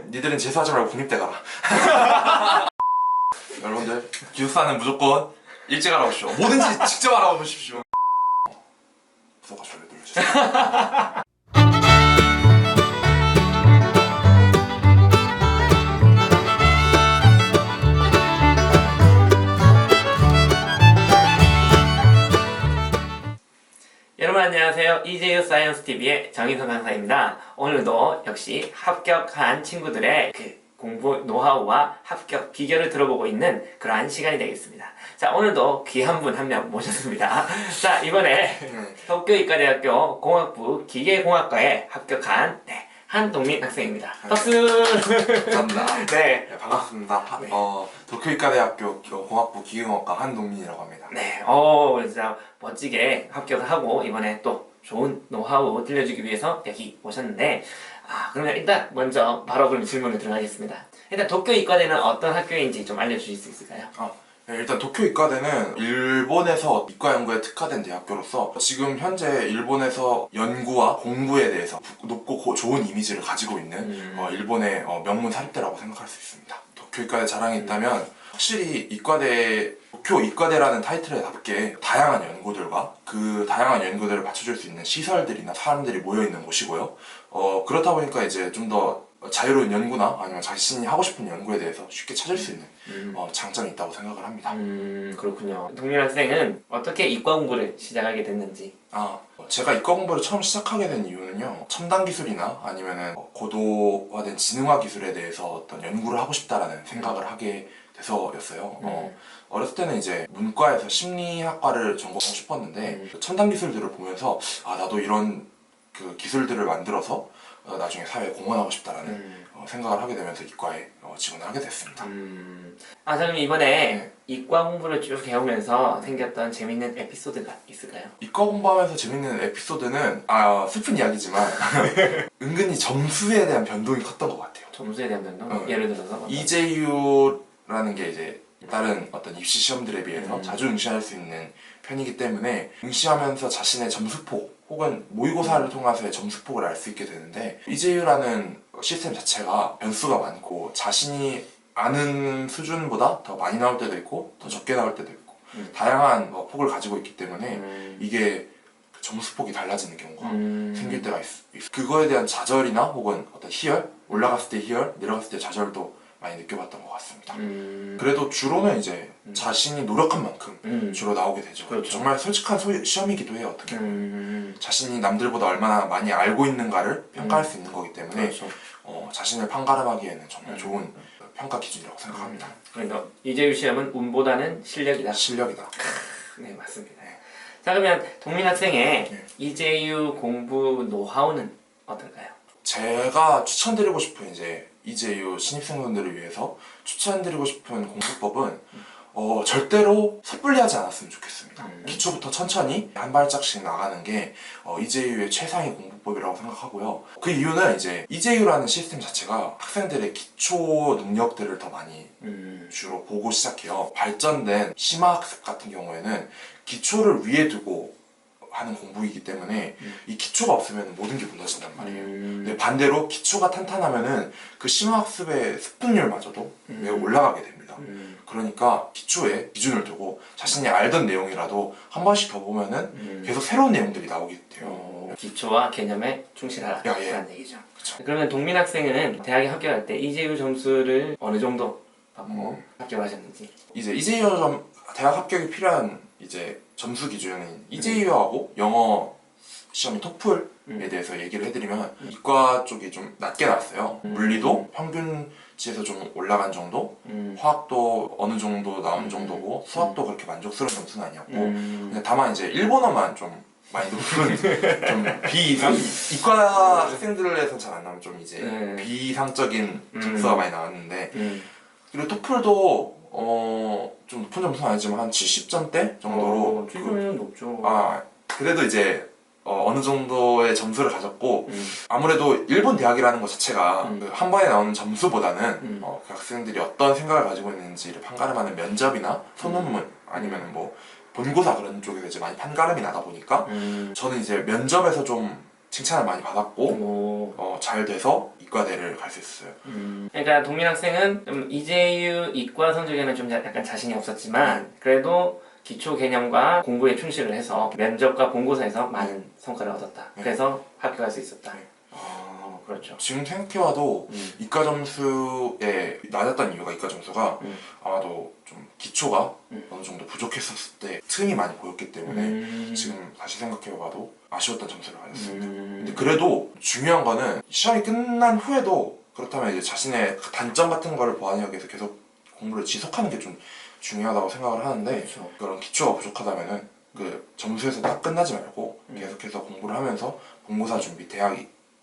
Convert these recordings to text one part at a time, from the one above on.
니들은 재수하지 말고 국립대 가라. 여러분들 기숙사는 무조건 일찍 알아보십시오. 뭐든지 직접 알아보십시오. 무서워가지고 왜 놀라셨어요? 여러분 안녕하세요. 이재유 사이언스TV의 정인선 강사입니다. 오늘도 역시 합격한 친구들의 공부 노하우와 합격 비결을 들어보고 있는 그러한 시간이 되겠습니다. 자, 오늘도 귀한 분 한 명 모셨습니다. 자, 이번에 도쿄이과대학교 공학부 기계공학과에 합격한 한동민 학생입니다. 박수! 감사합니다. 네. 네, 반갑습니다. 도쿄이과대학교 공학부 기계공학과 한동민이라고 합니다. 네, 진짜 멋지게 합격을 하고 이번에 또 좋은 노하우 들려주기 위해서 여기 오셨는데, 그러면 일단 먼저 바로 그럼 질문을 들어가겠습니다. 일단 도쿄이과대는 어떤 학교인지 좀 알려주실 수 있을까요? 네, 일단 도쿄이과대는 일본에서 이과 연구에 특화된 대학교로서 지금 현재 일본에서 연구와 공부에 대해서 높고 좋은 이미지를 가지고 있는 일본의 명문 사립대라고 생각할 수 있습니다. 도쿄이과대 자랑이 있다면 확실히 도쿄이과대라는 타이틀에답게 다양한 연구들과 그 다양한 연구들을 받쳐줄 수 있는 시설들이나 사람들이 모여있는 곳이고요. 그렇다 보니까 이제 좀 더 자유로운 연구나 아니면 자신이 하고 싶은 연구에 대해서 쉽게 찾을 수 있는 장점이 있다고 생각을 합니다. 그렇군요. 동민 학생은 어떻게 이과 공부를 시작하게 됐는지? 제가 이과 공부를 처음 시작하게 된 이유는요, 첨단 기술이나 아니면은 고도화된 지능화 기술에 대해서 어떤 연구를 하고 싶다라는 생각을 하게 돼서였어요. 어렸을 때는 이제 문과에서 심리학과를 전공하고 싶었는데 첨단 기술들을 보면서 나도 이런 그 기술들을 만들어서 나중에 사회에 공헌하고 싶다라는 생각을 하게 되면서 이과에 지원을 하게 됐습니다. 그럼 이번에 이과 공부를 쭉 해오면서 생겼던 재밌는 에피소드가 있을까요? 이과 공부하면서 재밌는 에피소드는 슬픈 이야기지만 은근히 점수에 대한 변동이 컸던 것 같아요. 점수에 대한 변동? 예를 들어서? EJU라는 게 이제 다른 어떤 입시 시험들에 비해서 자주 응시할 수 있는 편이기 때문에 응시하면서 자신의 점수폭 혹은 모의고사를 통해서의 점수폭을 알 수 있게 되는데, EJU라는 시스템 자체가 변수가 많고 자신이 아는 수준보다 더 많이 나올 때도 있고 더 적게 나올 때도 있고 다양한 폭을 가지고 있기 때문에 이게 점수폭이 달라지는 경우가 생길 때가 있어. 그거에 대한 좌절이나 혹은 어떤 희열, 올라갔을 때 희열, 내려갔을 때 좌절도 많이 느껴봤던 것 같습니다. 그래도 주로는 이제 자신이 노력한 만큼 주로 나오게 되죠. 그렇죠. 정말 솔직한 시험이기도 해요. 어떻게 보면 자신이 남들보다 얼마나 많이 알고 있는가를 평가할 수 있는 거기 때문에 그렇죠. 자신을 판가름하기에는 정말 좋은 평가 기준이라고 생각합니다. 그러니까 EJU 시험은 운보다는 실력이다. 실력이다. 네, 맞습니다. 자, 그러면 동민 학생의 EJU 공부 노하우는 어떨까요? 제가 추천드리고 싶은 이제 EJU 신입생분들을 위해서 추천드리고 싶은 공부법은 절대로 섣불리 하지 않았으면 좋겠습니다. 기초부터 천천히 한 발짝씩 나가는 게 EJU의 최상의 공부법이라고 생각하고요. 그 이유는 이제 EJU라는 시스템 자체가 학생들의 기초 능력들을 더 많이 주로 보고 시작해요. 발전된 심화학습 같은 경우에는 기초를 위에 두고 하는 공부이기 때문에 이 기초가 없으면 모든 게 무너진단 말이에요. 근데 반대로 기초가 탄탄하면은 그 심화학습의 습득률마저도 매우 올라가게 됩니다. 그러니까 기초에 기준을 두고 자신이 알던 내용이라도 한 번씩 더 보면은 계속 새로운 내용들이 나오게 돼요. 기초와 개념에 충실하라는 얘기죠. 그쵸. 그러면 동민 학생은 대학에 합격할 때 EJU 점수를 어느 정도 받고 합격하셨는지? 이제 EJU 대학 합격이 필요한 이제 점수 기준은 EJU하고 영어 시험인 토플에 대해서 얘기를 해드리면 이과 쪽이 좀 낮게 나왔어요. 물리도 평균치에서 좀 올라간 정도, 화학도 어느 정도 나온 정도고 수학도 그렇게 만족스러운 점수는 아니었고 근데 다만 이제 일본어만 좀 많이 높은 좀 이과 학생들에서 잘 안 나오면 좀 이제 비상적인 점수가 많이 나왔는데 그리고 토플도 좀 높은 점수는 아니지만 한 70점대 정도로 70점은 높죠. 그래도 이제 어느 정도의 점수를 가졌고 아무래도 일본 대학이라는 것 자체가 한 번에 나오는 점수보다는 그 학생들이 어떤 생각을 가지고 있는지를 판가름하는 면접이나 소논문 아니면 뭐 본고사 그런 쪽에서 이제 많이 판가름이 나다 보니까 저는 이제 면접에서 좀 칭찬을 많이 받았고 잘 돼서 이과대를 갈 수 있었어요. 그러니까 동민 학생은 좀 이제유 이과 성적에는 좀 약간 자신이 없었지만 그래도 기초 개념과 공부에 충실을 해서 면접과 본고사에서 많은 성과를 얻었다. 그래서 합격할 수 있었다. 그렇죠. 지금 생각해봐도 이과 점수에 낮았던 이유가 이과 점수가 아마도 좀 기초가 어느 정도 부족했었을 때 틈이 많이 보였기 때문에 지금 다시 생각해봐도 아쉬웠던 점수를 받았습니다. 근데 그래도 중요한 거는 시험이 끝난 후에도 그렇다면 이제 자신의 단점 같은 거를 보완하기 위해서 계속 공부를 지속하는 게 좀 중요하다고 생각을 하는데 그렇죠. 그런 기초가 부족하다면은 그 점수에서 딱 끝나지 말고 계속해서 공부를 하면서 본고사 준비, 대학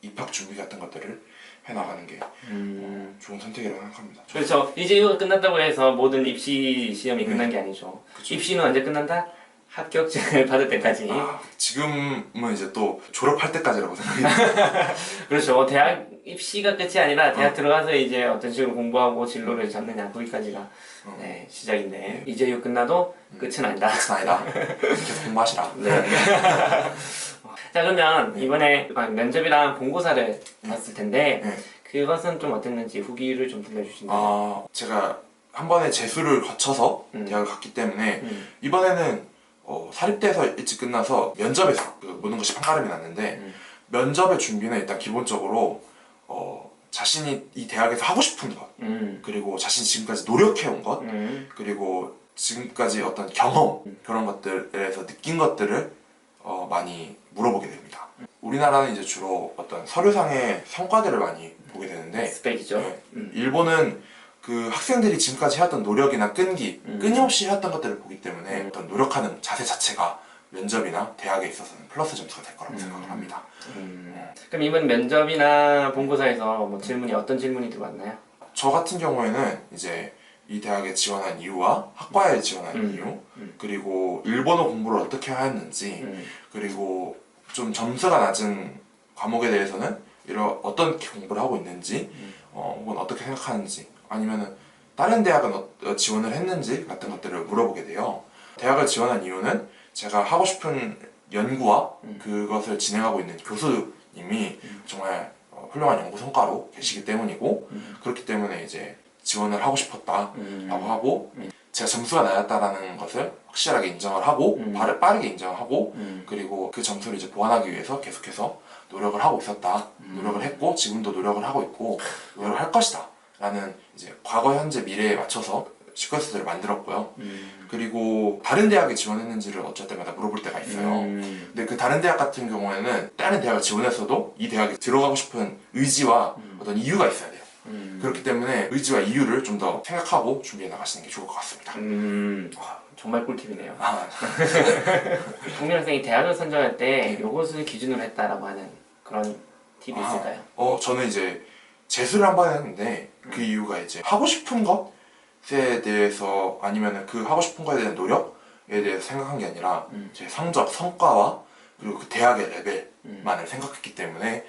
입학 준비 같은 것들을 해나가는 게 좋은 선택이라고 생각합니다. 그렇죠. 이제유가 끝났다고 해서 모든 입시 시험이 끝난 게 아니죠. 그쵸. 입시는 언제 끝난다? 합격증을 받을 때까지. 지금은 이제 또 졸업할 때까지라고 생각해요. 그렇죠. 대학 입시가 끝이 아니라 대학 들어가서 이제 어떤 식으로 공부하고 진로를 잡느냐 거기까지가 네, 시작인데 이제유 끝나도 끝은 아니다. 끝은 아니다. 계속 공부하시라. 네. 자 그러면 이번에 면접이랑 본고사를 봤을 텐데 그것은 좀 어땠는지 후기를 좀 들려주신다면. 제가 한 번에 재수를 거쳐서 대학을 갔기 때문에 이번에는 사립대에서 일찍 끝나서 면접에서 그 모든 것이 판가름이 났는데 면접의 준비는 일단 기본적으로 자신이 이 대학에서 하고 싶은 것 그리고 자신이 지금까지 노력해온 것 그리고 지금까지 어떤 경험 그런 것들에서 느낀 것들을 많이 물어보게 됩니다. 우리나라는 이제 주로 어떤 서류상의 성과들을 많이 보게 되는데 스펙이죠. 일본은 그 학생들이 지금까지 해왔던 노력이나 끈기, 끊임없이 해왔던 것들을 보기 때문에 어떤 노력하는 자세 자체가 면접이나 대학에 있어서는 플러스 점수가 될 거라고 생각을 합니다. 그럼 이번 면접이나 본고사에서 뭐 질문이 어떤 질문이 들어왔나요? 저 같은 경우에는 이제 이 대학에 지원한 이유와 학과에 지원한 이유 그리고 일본어 공부를 어떻게 하였는지 그리고 좀 점수가 낮은 과목에 대해서는 이런 어떤 공부를 하고 있는지 혹은 어떻게 생각하는지 아니면은 다른 대학은 지원을 했는지 같은 것들을 물어보게 돼요. 대학을 지원한 이유는 제가 하고 싶은 연구와 그것을 진행하고 있는 교수님이 정말 훌륭한 연구 성과로 계시기 때문이고 그렇기 때문에 이제 지원을 하고 싶었다라고 하고 제가 점수가 낮았다라는 것을 확실하게 인정을 하고 빠르게 인정하고 그리고 그 점수를 이제 보완하기 위해서 계속해서 노력을 하고 있었다. 노력을 했고 지금도 노력을 하고 있고 노력을 할 것이다 라는 이제 과거, 현재, 미래에 맞춰서 시퀀스들을 만들었고요. 그리고 다른 대학에 지원했는지를 어쩔 때마다 물어볼 때가 있어요. 근데 그 다른 대학 같은 경우에는 다른 대학을 지원했어도 이 대학에 들어가고 싶은 의지와 어떤 이유가 있어야 돼요. 그렇기 때문에 의지와 이유를 좀 더 생각하고 준비해 나가시는 게 좋을 것 같습니다. 정말 꿀팁이네요. 동민 학생이 대학을 선정할 때 이것을 기준으로 했다라고 하는 그런 팁이 있을까요? 저는 이제 재수를 한 번 했는데 그 이유가 이제 하고 싶은 것에 대해서 아니면 그 하고 싶은 것에 대한 노력에 대해서 생각한 게 아니라 제 성적, 성과와 그리고 그 대학의 레벨만을 생각했기 때문에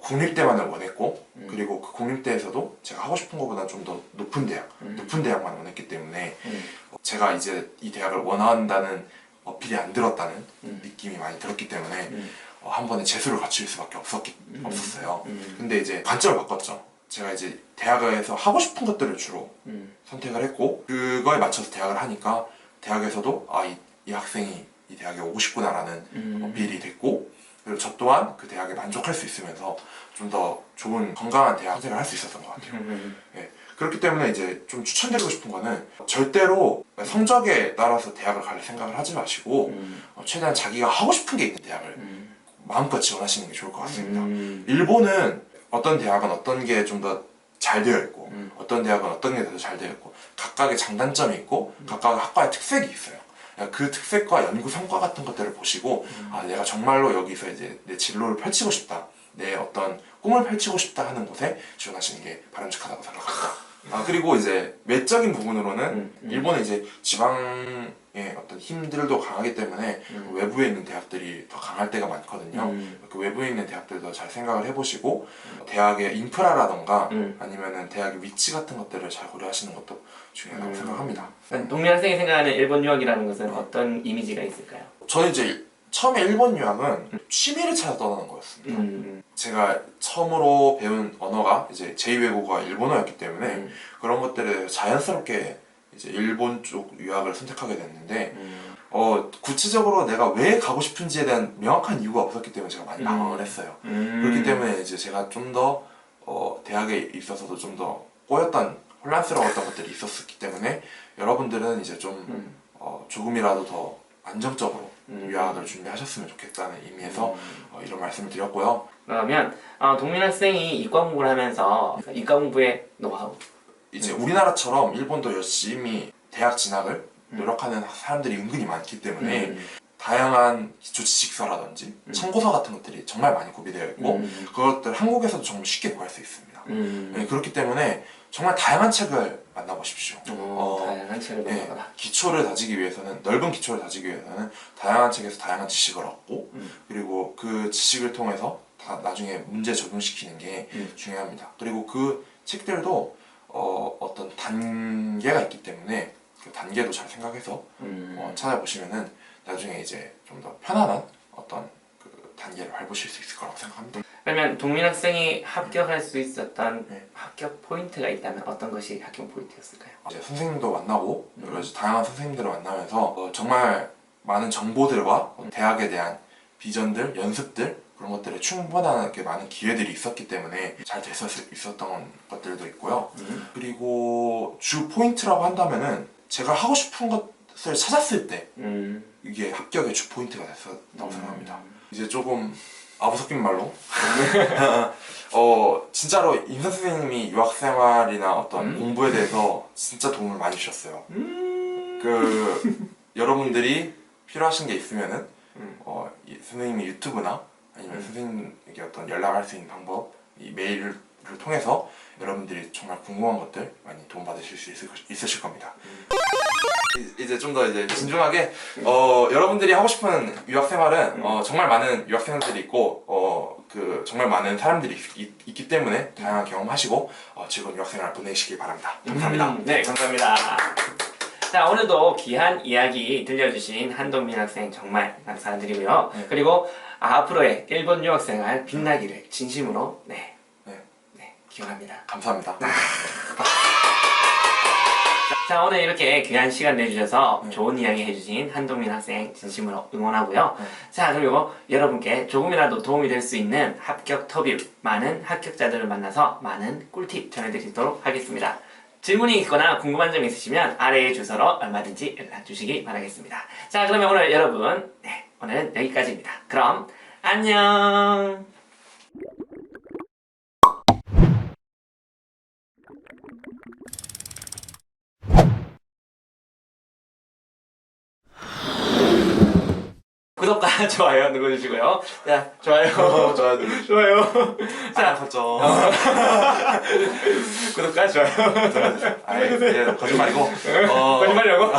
국립대만을 원했고 그리고 그 국립대에서도 제가 하고 싶은 것보다 좀 더 높은 대학만 원했기 때문에 제가 이제 이 대학을 원한다는 어필이 안 들었다는 느낌이 많이 들었기 때문에 한 번에 재수를 갖출 수밖에 없었어요. 근데 이제 관점을 바꿨죠. 제가 이제 대학에서 하고 싶은 것들을 주로 선택을 했고 그거에 맞춰서 대학을 하니까 대학에서도 이 학생이 이 대학에 오고 싶구나라는 어필이 됐고 그리고 저 또한 그 대학에 만족할 수 있으면서 좀 더 좋은 건강한 대학 선택을 할 수 있었던 것 같아요. 네. 그렇기 때문에 이제 좀 추천드리고 싶은 거는 절대로 성적에 따라서 대학을 갈 생각을 하지 마시고 최대한 자기가 하고 싶은 게 있는 대학을 마음껏 지원하시는 게 좋을 것 같습니다. 일본은 어떤 대학은 어떤 게 좀 더 잘 되어 있고 어떤 대학은 어떤 게 더 잘 되어 있고 각각의 장단점이 있고 각각의 학과의 특색이 있어요. 그 특색과 연구 성과 같은 것들을 보시고 내가 정말로 여기서 이제 내 진로를 펼치고 싶다 내 어떤 꿈을 펼치고 싶다 하는 곳에 지원하시는 게 바람직하다고 생각합니다. 그리고 이제 외적인 부분으로는 일본은 이제 지방의 어떤 힘들도 강하기 때문에 외부에 있는 대학들이 더 강할 때가 많거든요. 그 외부에 있는 대학들도 잘 생각을 해보시고 대학의 인프라라던가 아니면은 대학의 위치 같은 것들을 잘 고려하시는 것도 중요하다고 생각합니다. 동민 학생이 생각하는 일본 유학이라는 것은 어떤 이미지가 있을까요? 저는 이제 처음에 일본 유학은 취미를 찾아 떠나는 거였습니다. 제가 처음으로 배운 언어가 이제 제2외국어가 일본어였기 때문에 그런 것들에 대해서 자연스럽게 이제 일본 쪽 유학을 선택하게 됐는데 구체적으로 내가 왜 가고 싶은지에 대한 명확한 이유가 없었기 때문에 제가 많이 방황을 했어요. 그렇기 때문에 이제 제가 좀 더 대학에 있어서도 좀 더 꼬였던 혼란스러웠던 것들이 있었기 때문에 여러분들은 이제 좀 조금이라도 더 안정적으로 유학을 준비하셨으면 좋겠다는 의미에서 이런 말씀을 드렸고요. 그러면 동민 학생이 이과 공부를 하면서 이과 공부의 노하우 이제 우리나라처럼 일본도 열심히 대학 진학을 노력하는 사람들이 은근히 많기 때문에 다양한 기초 지식서라든지 참고서 같은 것들이 정말 많이 구비되어 있고 그것들 한국에서도 정말 쉽게 구할 수 있습니다. 네, 그렇기 때문에 정말 다양한 책을 만나보십시오. 다양한 책을 만나거라. 기초를 다지기 위해서는 넓은 기초를 다지기 위해서는 다양한 책에서 다양한 지식을 얻고 그리고 그 지식을 통해서 나중에 문제 적용시키는 게 중요합니다. 그리고 그 책들도 어떤 단계가 있기 때문에 그 단계도 잘 생각해서 찾아보시면은 나중에 이제 좀 더 편안한 어떤 그 단계를 밟으실 수 있을 거라고 생각합니다. 그러면 동민 학생이 합격할 수 있었던 네. 합격 포인트가 있다면 어떤 것이 합격 포인트였을까요? 이제 선생님도 만나고 여러 가지 다양한 선생님들을 만나면서 정말 많은 정보들과 대학에 대한 비전들, 연습들 그런 것들에 충분하게 많은 기회들이 있었기 때문에 잘 있었던 것들도 있고요. 그리고 주 포인트라고 한다면은 제가 하고 싶은 것을 찾았을 때 이게 합격의 주 포인트가 됐었다고 생각합니다. 이제 조금 아부섞인 말로 진짜로 임선 선생님이 유학 생활이나 어떤 공부에 대해서 진짜 도움을 많이 주셨어요. 그 여러분들이 필요하신 게 있으면은 선생님이 유튜브나 아니면 선생님에게 어떤 연락할 수 있는 방법, 이 메일을 통해서 여러분들이 정말 궁금한 것들 많이 도움받으실 수 있으실 겁니다. 이제 좀 더 이제 진중하게 여러분들이 하고 싶은 유학 생활은 정말 많은 유학 생활들이 있고 그 정말 많은 사람들이 있기 때문에 다양한 경험하시고 즐거운 유학 생활 보내시길 바랍니다. 감사합니다. 네, 감사합니다. 자, 오늘도 귀한 이야기 들려주신 한동민 학생 정말 감사드리고요. 그리고 앞으로의 일본 유학 생활 빛나기를 진심으로 기원합니다. 감사합니다. 자, 오늘 이렇게 귀한 시간 내주셔서 좋은 이야기 해주신 한동민 학생 진심으로 응원하고요. 자, 그리고 여러분께 조금이라도 도움이 될 수 있는 합격 터뷰, 많은 합격자들을 만나서 많은 꿀팁 전해드리도록 하겠습니다. 질문이 있거나 궁금한 점 있으시면 아래의 주소로 얼마든지 연락 주시기 바라겠습니다. 자, 그러면 오늘 여러분, 오늘은 여기까지입니다. 그럼 안녕. 구독과 좋아요 눌러주시고요. 자, 좋아요. 좋아요. 좋아요. 자, 설정. 구독과 좋아요. 거짓말이고. 거짓말이라고?